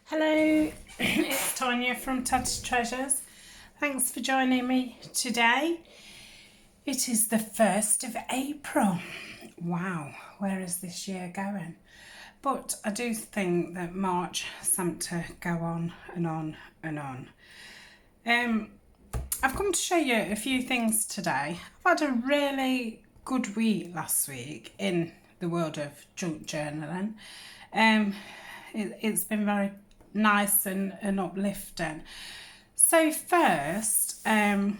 Hello, it's Tania from Tatty Treasures. Thanks for joining me today. It is the 1st of April. Wow, where is this year going? But I do think that March seemed to go on and on and on. I've come to show you a few things today. I've had a really good week last week in the world of junk journaling. It's been very nice and uplifting. So first, I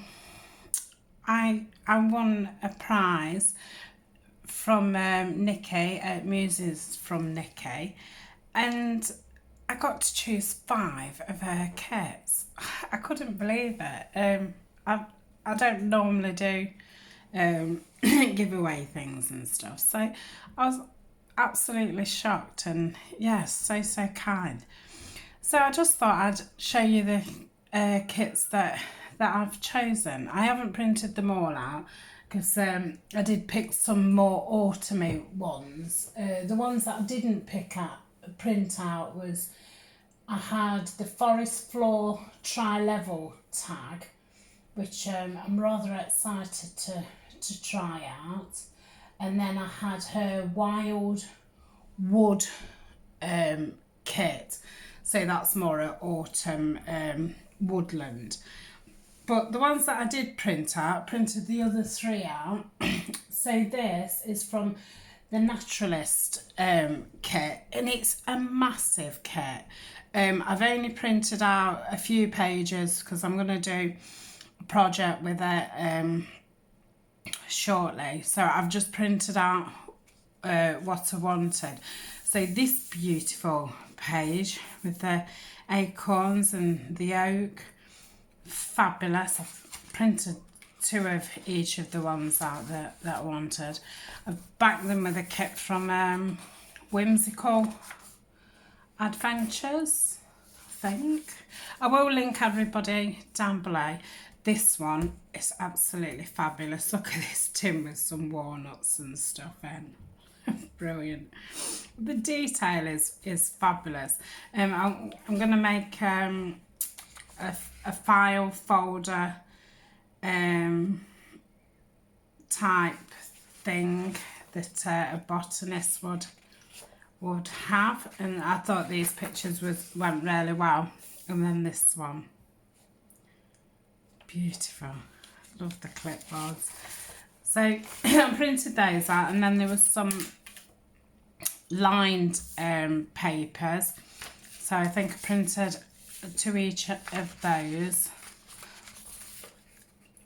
won a prize from Nikki at Muses from Nikki, and I got to choose 5 of her kits. I couldn't believe it. I don't normally do give away things and stuff, so I was absolutely shocked, and yes, so kind. So I just thought I'd show you the kits that I've chosen. I haven't printed them all out because I did pick some more autumny ones. The ones that I didn't print out was, I had the Forest Floor Tri-Level tag, which I'm rather excited to try out. And then I had her Wild Wood kit. So that's more an autumn woodland. But the ones that I did print out, printed the other 3 out. So this is from the Naturalist kit, and it's a massive kit. I've only printed out a few pages because I'm going to do a project with it shortly. So I've just printed out what I wanted. So this beautiful page with the acorns and the oak, fabulous. I've printed 2 of each of the ones out that I wanted. I've backed them with a kit from Whimsical Adventures, I think. I will link everybody down below. This one is absolutely fabulous. Look at this tin with some walnuts and stuff in. Brilliant. The detail is fabulous. I'm going to make a file folder type thing that a botanist would have, and I thought these pictures went really well. And then this one, beautiful. Love the clipboards. So I printed those out, and then there was some lined papers. So I think I printed 2 each of those,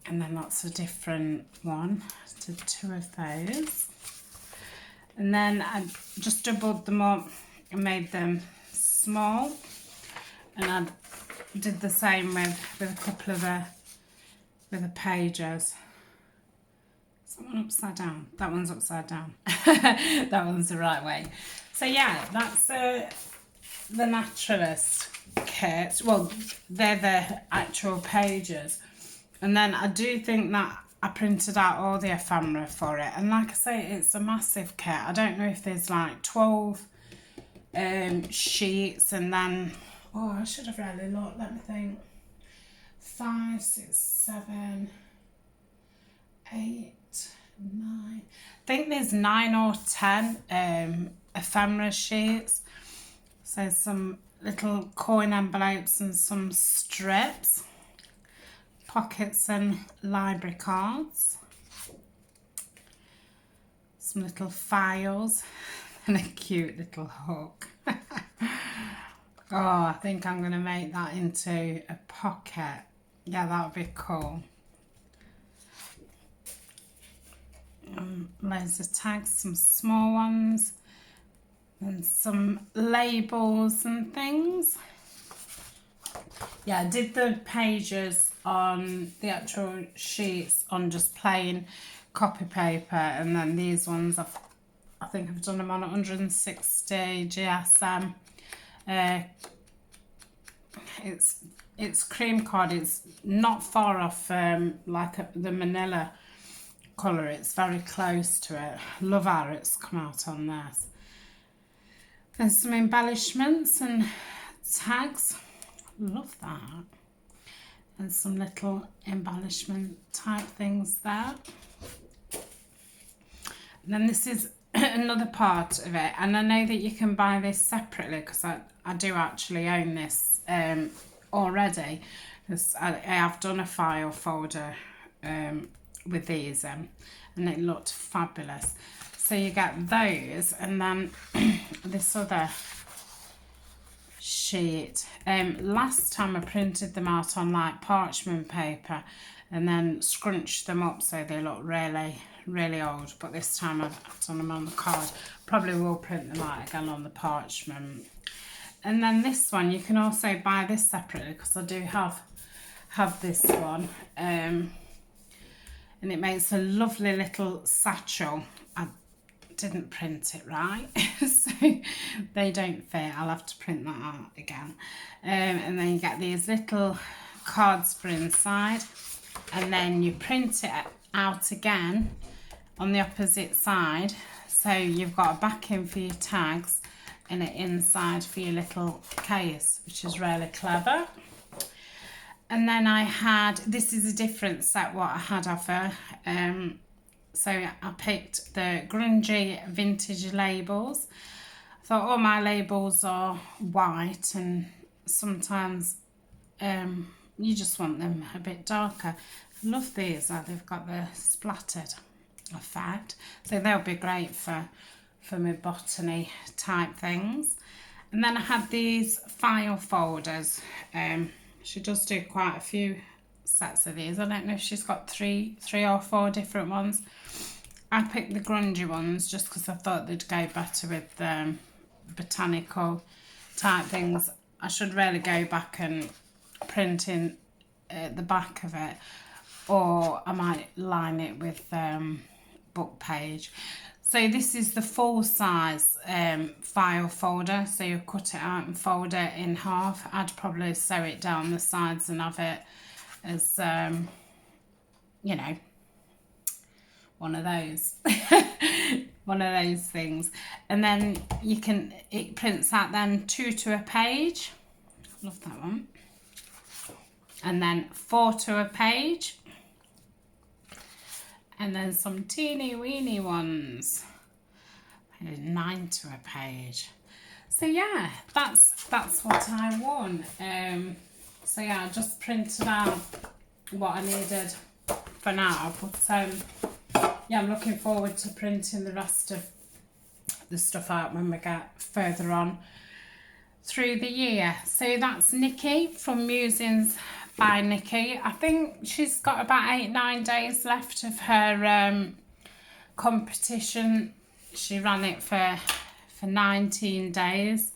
and then lots of different one. Did 2 of those, and then I just doubled them up and made them small, and I did the same with a couple of the pages. Is that one upside down? That one's upside down. That one's the right way. So yeah, that's the Naturalist kit. Well, they're the actual pages. And then I do think that I printed out all the ephemera for it. And like I say, it's a massive kit. I don't know if there's like 12 sheets, and then, oh, I should have really looked. Let me think. 5, 6, 7, 8, 9. I think there's 9 or 10 ephemera sheets. So some little coin envelopes and some strips, pockets and library cards, some little files, and a cute little hook. Oh, I think I'm going to make that into a pocket. Yeah, that would be cool. Loads of tags, some small ones, and some labels and things. Yeah, I did the pages on the actual sheets on just plain copy paper, and then these ones I think I've done them on 160 GSM. It's cream card. It's not far off like the manila colour. It's very close to it. Love how it's come out on this. And some embellishments and tags. Love that. And some little embellishment type things there. And then this is another part of it, and I know that you can buy this separately because I do actually own this already, because I have done a file folder with these and it looked fabulous. So you get those, and then this other sheet. Last time I printed them out on like parchment paper and then scrunched them up so they look really old, but this time I've done them on the card. Probably will print them out again on the parchment. And then this one, you can also buy this separately because I do have this one, and it makes a lovely little satchel. I didn't print it right, so they don't fit. I'll have to print that out again. And then you get these little cards for inside, and then you print it out again on the opposite side, so you've got a backing for your tags and an inside for your little case, which is really clever. And then I had, this is a different set what I had of her. So I picked the grungy vintage labels. I thought all my labels are white, and sometimes you just want them a bit darker. I love these, they've got the splattered effect, so they'll be great for my botany type things. And then I had these file folders. She does do quite a few sets of these. I don't know if she's got three or four different ones. I picked the grungy ones just because I thought they'd go better with botanical type things. I should really go back and print in the back of it, or I might line it with book page. So this is the full size file folder, so you cut it out and fold it in half. I'd probably sew it down the sides and have it as you know, one of those one of those things. And then you can, it prints out then 2 to a page. Love that one. And then 4 to a page, and then some teeny weeny ones, 9 to a page. So yeah, that's what I won. So yeah, I just printed out what I needed for now, but yeah, I'm looking forward to printing the rest of the stuff out when we get further on through the year. So that's Nikki from Musings by Nikki. I think she's got about 8-9 days left of her competition. She ran it for 19 days.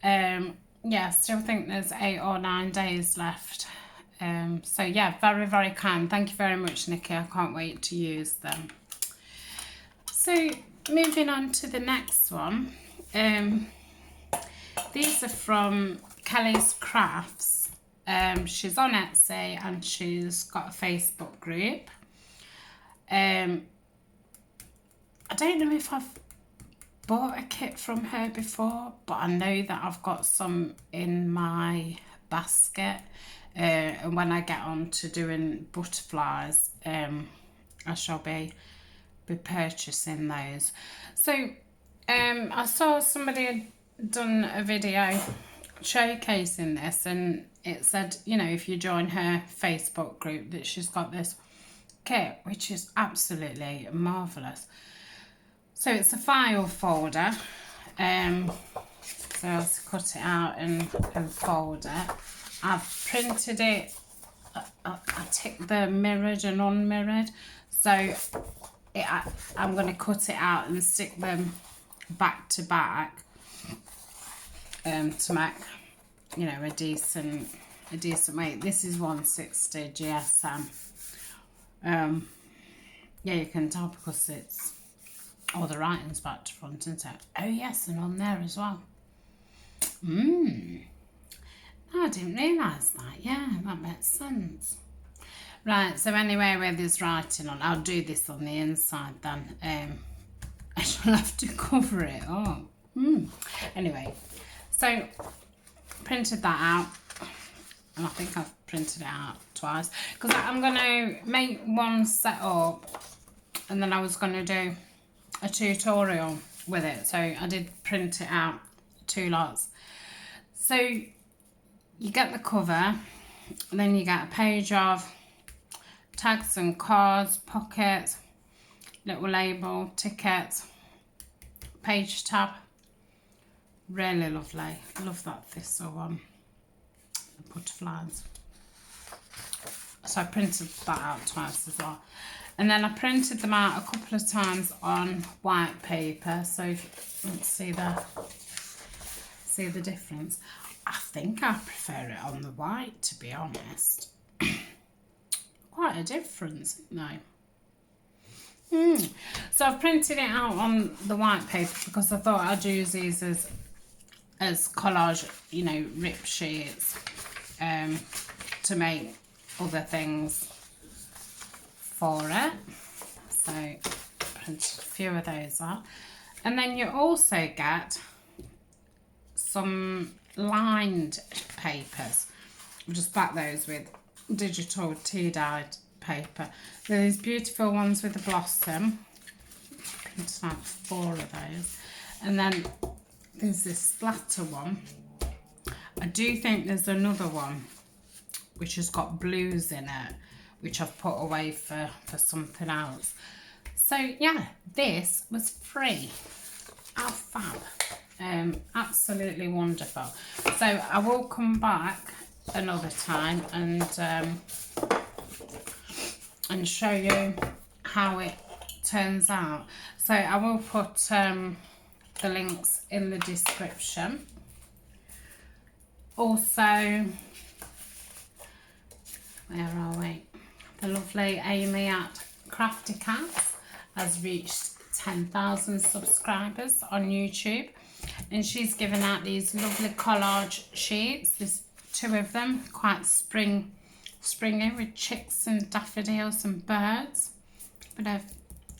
Yeah, I still think there's 8 or 9 days left. So yeah, very kind. Thank you very much, Nikki. I can't wait to use them. So moving on to the next one. These are from Kelly's Crafts. She's on Etsy and she's got a Facebook group. I don't know if I've bought a kit from her before, but I know that I've got some in my basket. And when I get on to doing butterflies, I shall be purchasing those. So I saw somebody had done a video showcasing this, and it said, you know, if you join her Facebook group, that she's got this kit, which is absolutely marvellous. So it's a file folder. So I'll cut it out and fold it. I've printed it. I ticked the mirrored and unmirrored. So I'm going to cut it out and stick them back to back to make, you know, a decent weight. This is 160 GSM. Yeah, you can tell because it's all the writing's back to front, isn't it? Oh yes, and on there as well. No, I didn't realise that. Yeah, that makes sense. Right, so anyway, where there's writing on, I'll do this on the inside then. I shall have to cover it up. Anyway, so printed that out, and I think I've printed it out twice because I'm going to make one set up and then I was going to do a tutorial with it, so I did print it out 2 lots. So you get the cover, and then you get a page of tags and cards, pockets, little label, tickets, page tab. Really lovely. Love that thistle one, the butterflies. So I printed that out twice as well. And then I printed them out a couple of times on white paper. So if you let's see the difference. I think I prefer it on the white, to be honest. Quite a difference, isn't there? So I've printed it out on the white paper because I thought I'd use these as collage, you know, rip sheets, to make other things for it. So printed a few of those out. And then you also get some lined papers. I've just backed those with digital tea dyed paper. There's beautiful ones with the blossom. Printed out 4 of those. And then there's this splatter one. I do think there's another one which has got blues in it, which I've put away for something else. So yeah, this was free. How fab. Absolutely wonderful. So I will come back another time and show you how it turns out. So I will put the links in the description. Also, where are we? The lovely Amy at Crafty Cats has reached 10,000 subscribers on YouTube, and she's given out these lovely collage sheets. There's 2 of them, quite springy, with chicks and daffodils and birds, bit of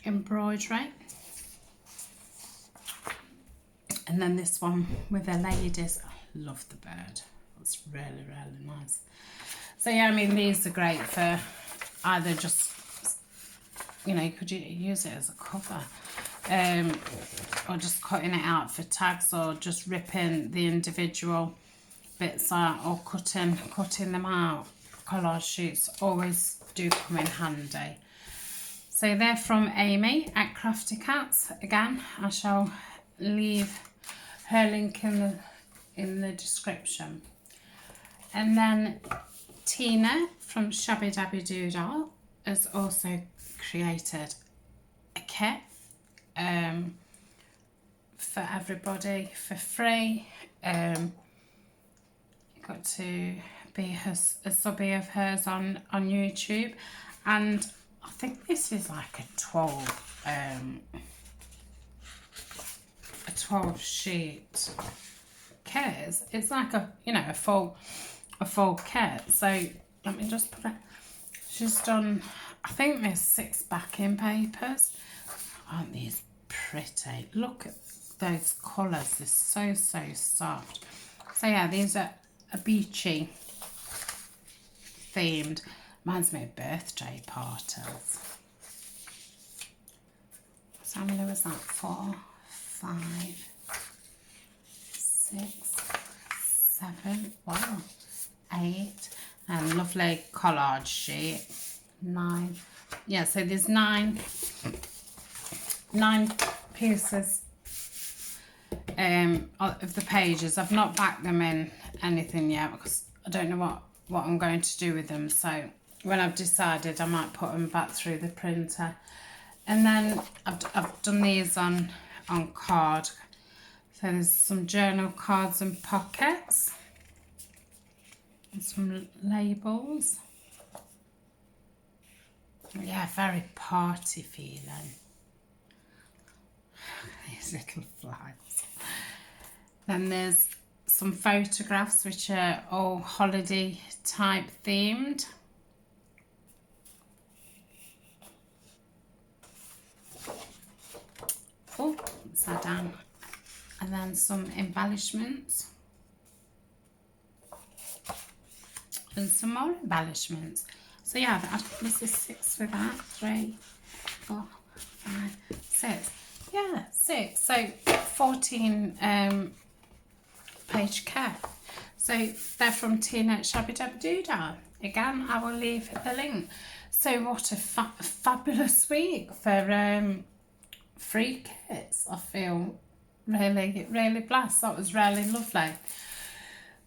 embroidery. And then this one with the ladies. I love the bird. It's really, really nice. So yeah, I mean, these are great for either just, you know, could you use it as a cover, or just cutting it out for tags, or just ripping the individual bits out, or cutting them out. Collage sheets always do come in handy. So they're from Amy at Crafty Cats. Again, I shall leave her link in the description. And then Tina from Shabby Dabby Doodle has also created a kit for everybody for free. You got to be a subby of hers on YouTube, and I think this is like a 12 sheet kit. It's like a, you know, a full kit. So let me just put it. She's done, I think there's 6 backing papers. Aren't these pretty? Look at those colours. They're so soft. So yeah, these are a beachy themed. Reminds me of birthday parties. So how many was that? 4, 5, 6, 7, wow, 8, and lovely collage sheet, 9. Yeah, so there's 9 pieces of the pages. I've not backed them in anything yet because I don't know what I'm going to do with them. So when I've decided, I might put them back through the printer. And then I've done these on card. So there's some journal cards and pockets. And some labels. Yeah, very party feeling. These little flags. Then there's some photographs which are all holiday type themed. Oh, upside down. And then some embellishments. and some more embellishments. So yeah, this is 6 with that. 3, 4, 5, 6. Yeah, 6. So 14 page kit. So they're from Tina Shabby Dabby Doodah. Again, I will leave the link. So what a fabulous week for free kits. I feel really, really blessed. That was really lovely.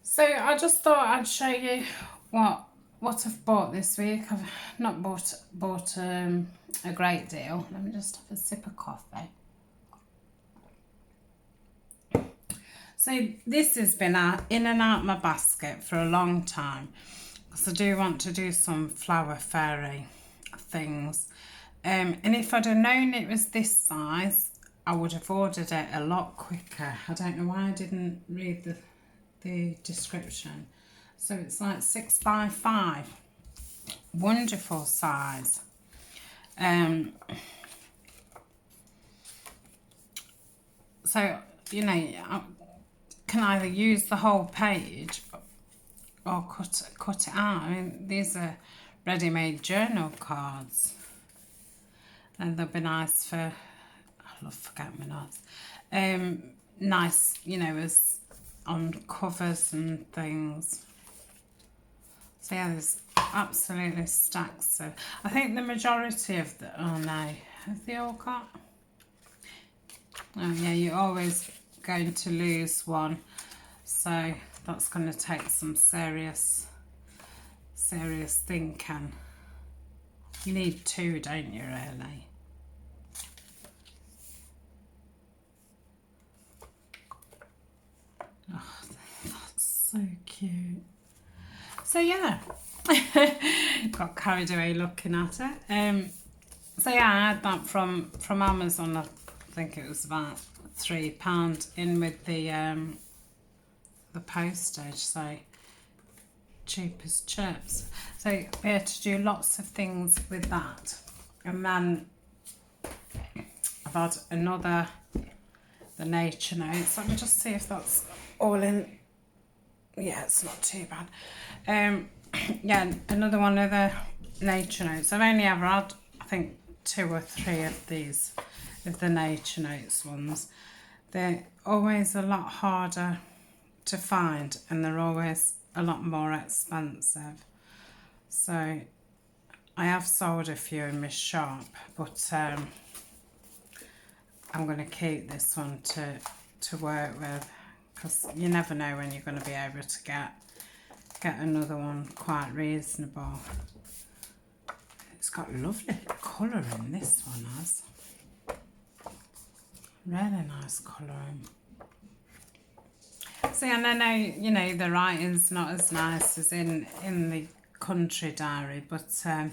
So I just thought I'd show you what I've bought this week. I've not bought a great deal. Let me just have a sip of coffee. So this has been in and out my basket for a long time, because I do want to do some flower fairy things. And if I'd have known it was this size, I would have ordered it a lot quicker. I don't know why I didn't read the description. So it's like 6 by 5. Wonderful size. So, you know, I can either use the whole page or cut it out. I mean, these are ready-made journal cards, and they'll be nice for, I love forget-me-nots, nice, you know, as on covers and things. So yeah, there's absolutely stacks of, I think the majority of the, oh no, have they all got? Oh yeah, you're always going to lose one, so that's going to take some serious thinking. You need 2, don't you, really? Oh, that's so cute. So yeah, got carried away looking at it. So yeah, I had that from Amazon. I think it was about £3 in with the postage, so cheap as chips. So we had to do lots of things with that, and then I've had another, the nature notes. Let me just see if that's all in. Yeah, it's not too bad. Yeah, another one of the nature notes. I've only ever had, I think, 2 or 3 of these, of the nature notes ones. They're always a lot harder to find, and they're always a lot more expensive. So I have sold a few in my shop, but I'm going to keep this one to work with, because you never know when you're going to be able to get another one quite reasonable. It's got lovely colour in this one, has. Really nice colouring. See, and I know, you know, the writing's not as nice as in the country diary, but I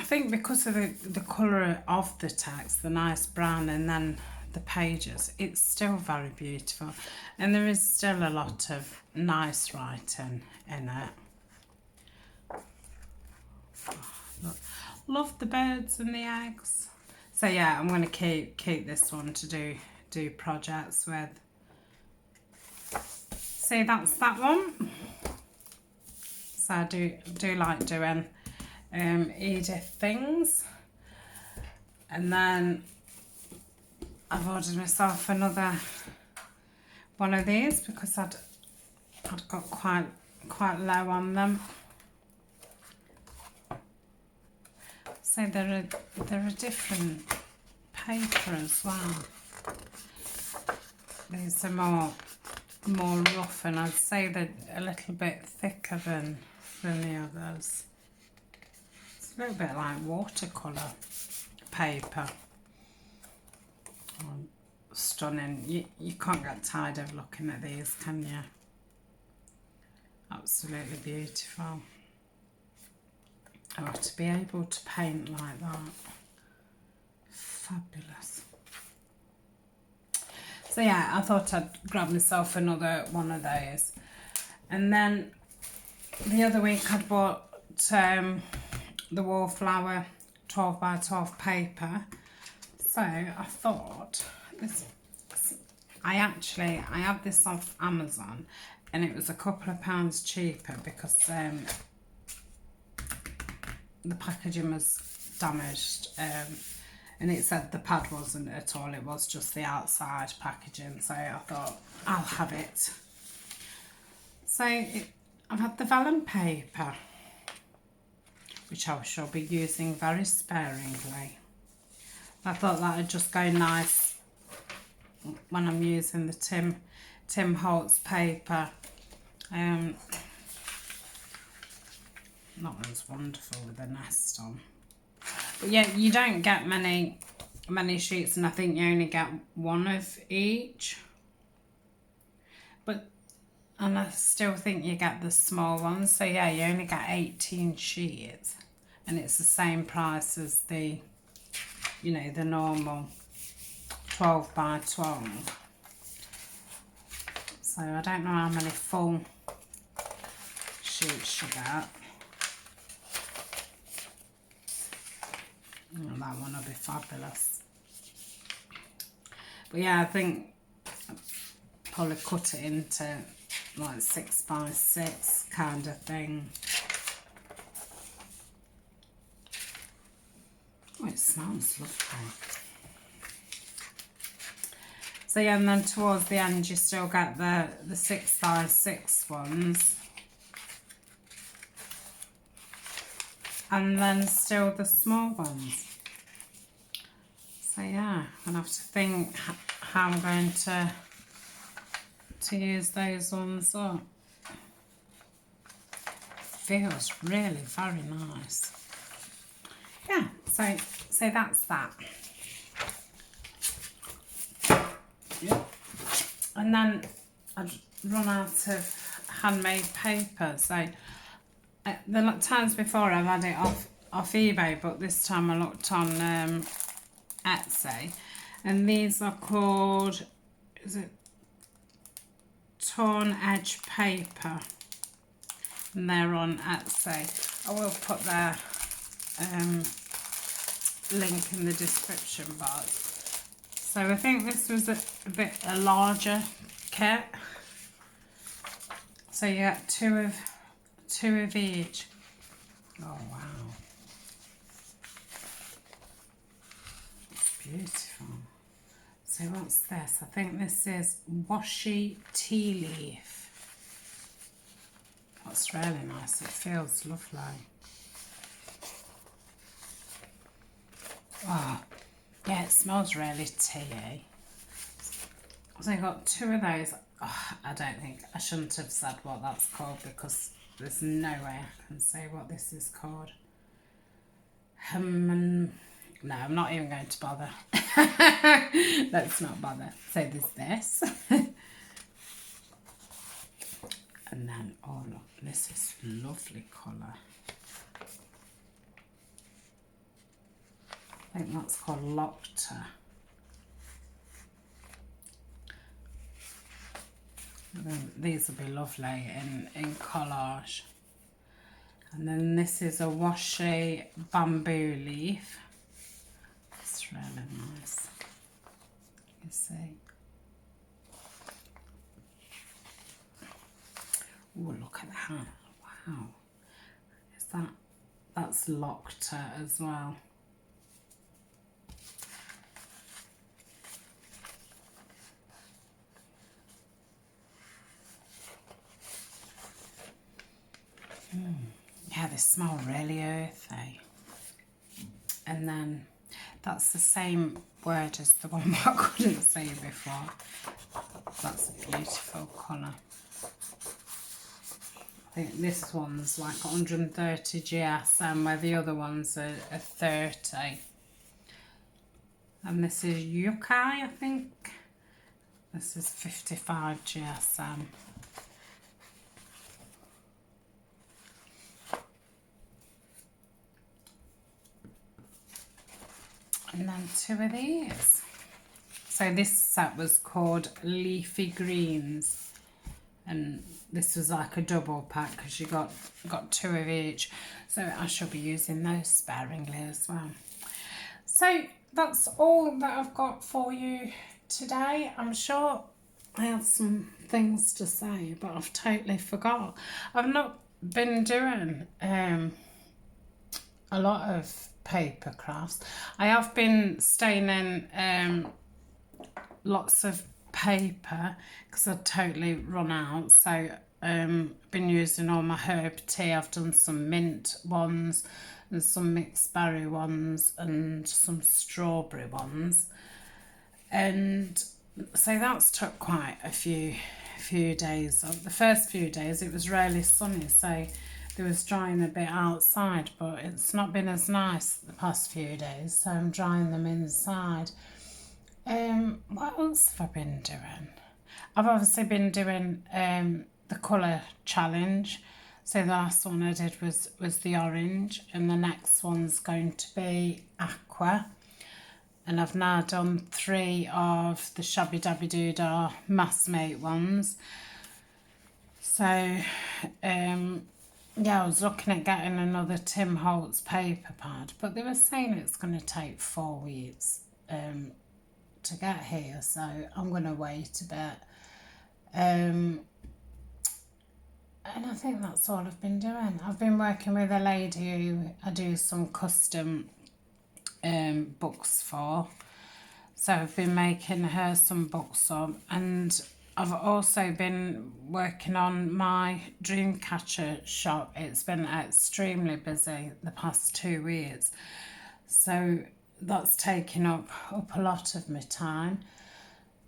think because of the colour of the text, the nice brown, and then the pages, it's still very beautiful, and there is still a lot of nice writing in it. Oh, look. Love the birds and the eggs. So yeah, I'm going to keep this one to do projects with. See, that's that one. So I do like doing Edith things. And then I've ordered myself another one of these because I'd got quite low on them. So they're a different paper as well. These are more rough, and I'd say they're a little bit thicker than the others. It's a little bit like watercolour paper. Oh, stunning. You can't get tired of looking at these, can you? Absolutely beautiful. Oh, to be able to paint like that, fabulous. So yeah, I thought I'd grab myself another one of those. And then the other week I'd bought the Wallflower 12 by 12 paper. So I thought, I had this off Amazon and it was a couple of pounds cheaper because the packaging was damaged, and it said the pad wasn't at all, it was just the outside packaging, so I thought I'll have it. So I've had the vellum paper, which I shall be using very sparingly. I thought that would just go nice when I'm using the Tim Holtz paper. That one's wonderful with a nest on. But yeah, you don't get many sheets, and I think you only get one of each. And I still think you get the small ones. So yeah, you only get 18 sheets, and it's the same price as the, you know, the normal 12 by 12. So I don't know how many full sheets you get. Oh, that one will be fabulous. But yeah, I think I'll probably cut it into like 6 by 6 kind of thing. Oh, it smells lovely. So yeah, and then towards the end you still get the 6 by 6 ones. And then still the small ones. So yeah, I'm gonna have to think how I'm going to use those ones up. Feels really very nice. Yeah, so that's that. Yep. And then I'd run out of handmade paper. So the times before I've had it off eBay, but this time I looked on Etsy, and these are called, is it Torn Edge Paper, and they're on Etsy. I will put their link in the description box. So I think this was a larger kit, so you get two of each. Oh wow, it's beautiful. So what's this? I think this is washi tea leaf. That's really nice. It feels lovely. Oh, yeah, it smells really tea-y. So I got 2 of those. Oh, I shouldn't have said what that's called, because there's no way I can say what this is called. No, I'm not even going to bother. Let's not bother. So there's this. And then, oh look, this is lovely colour. I think that's called Locta. These will be lovely in collage. And then this is a washi bamboo leaf. It's really nice. You see. Oh, look at that. Wow. Is that's Locta as well. Yeah, they smell really earthy. And then that's the same word as the one I couldn't say before. That's a beautiful colour. I think this one's like 130 GSM, where the other ones are 30. And this is Yukai, I think. This is 55 GSM. And then 2 of these. So this set was called Leafy Greens, and this was like a double pack because you got 2 of each. So I shall be using those sparingly as well. So that's all that I've got for you today. I'm sure I had some things to say, but I've totally forgot. I've not been doing a lot of paper crafts. I have been staining lots of paper because I've totally run out. So I've been using all my herb tea. I've done some mint ones and some mixed berry ones and some strawberry ones. And so that's took quite a few days. The first few days it was really sunny, so there was drying a bit outside, but it's not been as nice the past few days, so I'm drying them inside. What else have I been doing? I've obviously been doing the colour challenge. So the last one I did was the orange, and the next one's going to be aqua. And I've now done 3 of the Shabby Dabby Doodah Mass Mate ones. So, yeah, I was looking at getting another Tim Holtz paper pad, but they were saying it's going to take 4 weeks to get here, so I'm going to wait a bit. And I think that's all I've been doing. I've been working with a lady who I do some custom books for, so I've been making her some books up, and I've also been working on my Dreamcatcher shop. It's been extremely busy the past 2 weeks, so that's taken up a lot of my time.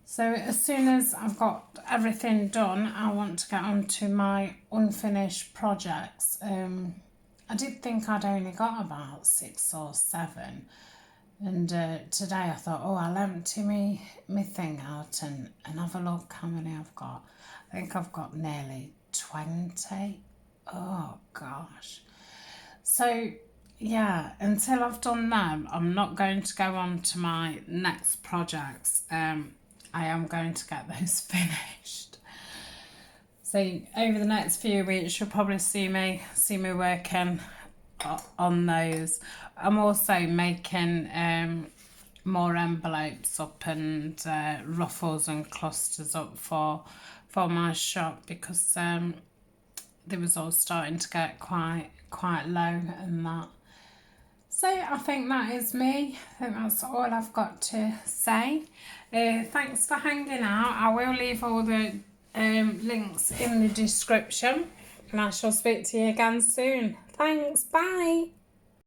So as soon as I've got everything done, I want to get on to my unfinished projects. I did think I'd only got about 6 or 7, and today I thought, oh, I'll empty me thing out and have a look how many I've got. I think I've got nearly 20. Oh gosh. So yeah, until I've done them, I'm not going to go on to my next projects. I am going to get those finished. So over the next few weeks, you'll probably see me working on those. I'm also making more envelopes up and ruffles and clusters up for my shop, because they was all starting to get quite low and that. So I think that is me. I think that's all I've got to say. Thanks for hanging out. I will leave all the links in the description, and I shall speak to you again soon. Thanks, bye.